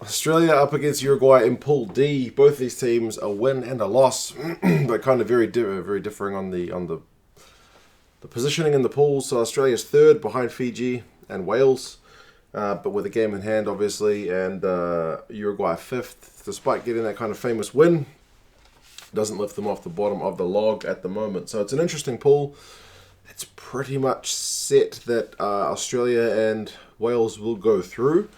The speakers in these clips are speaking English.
Australia up against Uruguay in Pool D. Both these teams a win and a loss, but kind of very differing on the positioning in the pool. So Australia's third behind Fiji and Wales, but with a game in hand, obviously, and Uruguay fifth, despite getting that kind of famous win. Doesn't lift them off the bottom of the log at the moment. So it's an interesting pool. It's pretty much set that Australia and Wales will go through.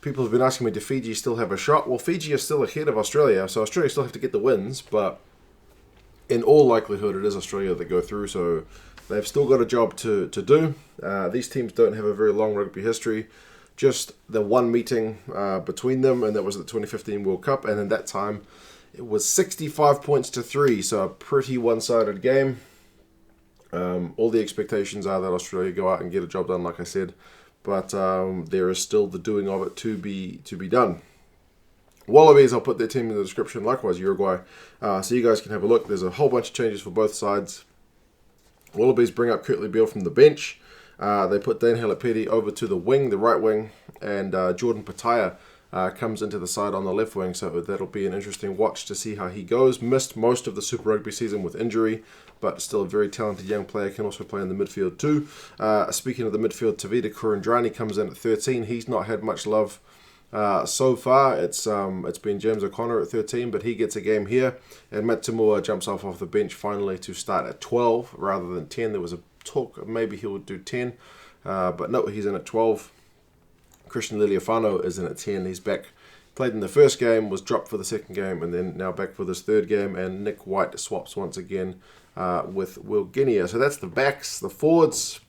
People have been asking me, do Fiji still have a shot? Well, Fiji is still ahead of Australia, so Australia still have to get the wins, but in all likelihood, it is Australia that go through, so they've still got a job to do. These teams don't have a very long rugby history, just the one meeting between them, and that was the 2015 World Cup, and in that time, it was 65 points to 3, so a pretty one-sided game. All the expectations are that Australia go out and get a job done, like I said, but there is still the doing of it to be done. Wallabies, I'll put their team in the description, likewise Uruguay, so you guys can have a look. There's a whole bunch of changes for both sides. Wallabies bring up Kurtley Beale from the bench. They put Dane Haylett-Petty over to the wing, the right wing, and Jordan Petaia comes into the side on the left wing, so that'll be an interesting watch to see how he goes. Missed most of the Super Rugby season with injury, but still a very talented young player, can also play in the midfield too. Speaking of the midfield, Tevita Kuridrani comes in at 13. He's not had much love so far. It's been James O'Connor at 13, but he gets a game here, and Matt Timua jumps off the bench finally to start at 12 rather than 10. There was a talk of maybe he would do 10, but no, he's in at 12. Christian Lealiifano is in at 10. He's back. Played in the first game, was dropped for the second game, and then now back for this third game. And Nick White swaps once again with Genia. So that's the backs. The forwards,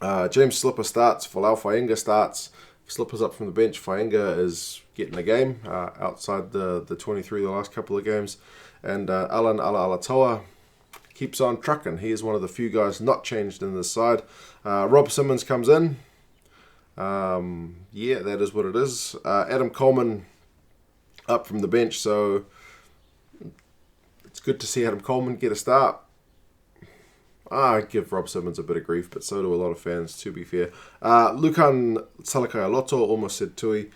James Slipper starts. Folau Fainga'a starts. Slipper's up from the bench. Fainga'a is getting a game outside the 23 the last couple of games. And Allan Alaalatoa keeps on trucking. He is one of the few guys not changed in this side. Rob Simmons comes in. Yeah, that is what it is. Adam Coleman up from the bench, so it's good to see Adam Coleman get a start. I give Rob Simmons a bit of grief, but so do a lot of fans, to be fair. Lukhan Salakaia-Loto, almost said Tui.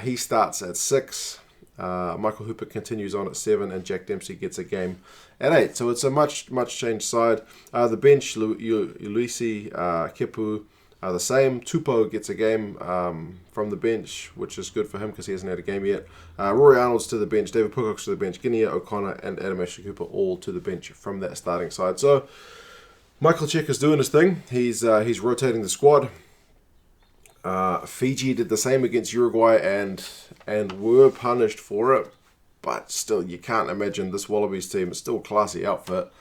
He starts at 6. Michael Hooper continues on at 7, and Jack Dempsey gets a game at 8. So it's a much changed side. The bench, Uelese, Kepu, the same. Tupou gets a game from the bench, which is good for him because he hasn't had a game yet. Rory Arnold's to the bench, David Pocock's to the bench, Genia, O'Connor, and Adam Ashley Cooper all to the bench from that starting side. So Michael Check is doing his thing. He's rotating the squad. Fiji did the same against Uruguay and were punished for it, but still, you can't imagine this Wallabies team. It's still a classy outfit.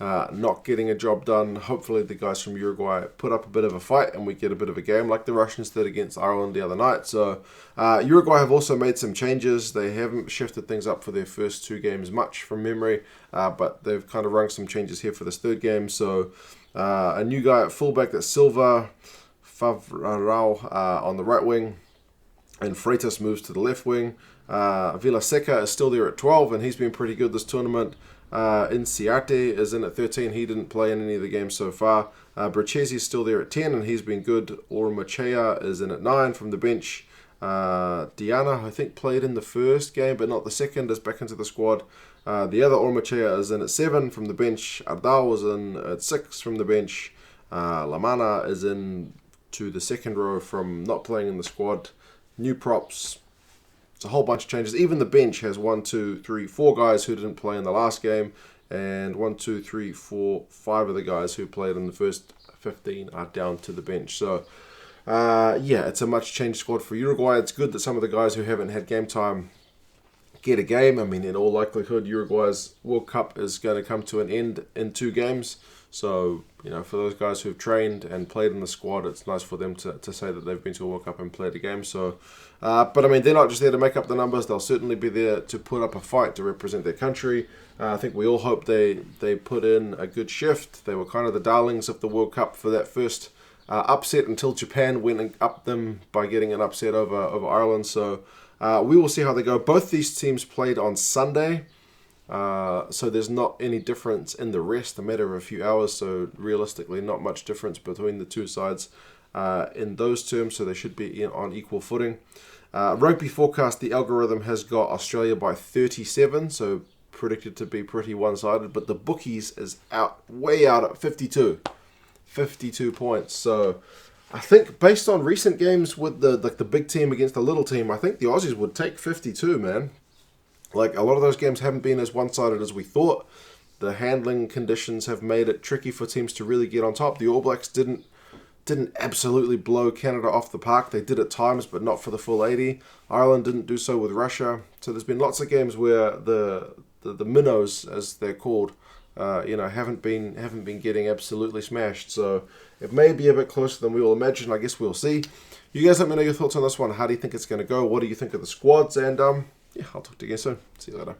Not getting a job done. Hopefully the guys from Uruguay put up a bit of a fight and we get a bit of a game like the Russians did against Ireland the other night. So Uruguay have also made some changes. They haven't shifted things up for their first 2 games much from memory, but they've kind of rung some changes here for this third game. So a new guy at fullback, that's Silva, Fainga'a on the right wing, and Freitas moves to the left wing. Vilaseca is still there at 12, and he's been pretty good this tournament. Inciarte is in at 13. He didn't play in any of the games so far. Brachesi is still there at 10, and he's been good. Ormachea is in at 9 from the bench. Diana, I think, played in the first game, but not the second, is back into the squad. The other Ormachea is in at 7 from the bench. Ardal is in at 6 from the bench. Lamana is in to the second row from not playing in the squad. New props. It's a whole bunch of changes. Even the bench has 1, 2, 3, 4 guys who didn't play in the last game, and 1, 2, 3, 4, 5 of the guys who played in the first 15 are down to the bench. So, yeah, it's a much changed squad for Uruguay. It's good that some of the guys who haven't had game time get a game. I mean, in all likelihood, Uruguay's World Cup is going to come to an end in 2 games. So, you know, for those guys who've trained and played in the squad, it's nice for them to say that they've been to a World Cup and played a game. So, but I mean, they're not just there to make up the numbers. They'll certainly be there to put up a fight to represent their country. I think we all hope they put in a good shift. They were kind of the darlings of the World Cup for that first upset until Japan went and upped them by getting an upset over Ireland. So we will see how they go. Both these teams played on Sunday. So there's not any difference in the rest, a matter of a few hours, so realistically not much difference between the two sides. in those terms, so they should be on equal footing. Rugby forecast, the algorithm has got Australia by 37, so predicted to be pretty one-sided, but the bookies is way out at 52 points. So I think based on recent games with the big team against the little team, I think the Aussies would take 52, man. Like, a lot of those games haven't been as one-sided as we thought. The handling conditions have made it tricky for teams to really get on top. The All Blacks didn't absolutely blow Canada off the park. They did at times, but not for the full 80. Ireland didn't do so with Russia. So there's been lots of games where the minnows, as they're called, haven't been getting absolutely smashed. So it may be a bit closer than we all imagine. I guess we'll see. You guys let me know your thoughts on this one. How do you think it's going to go? What do you think of the squads? And I'll talk to you again soon. See you later.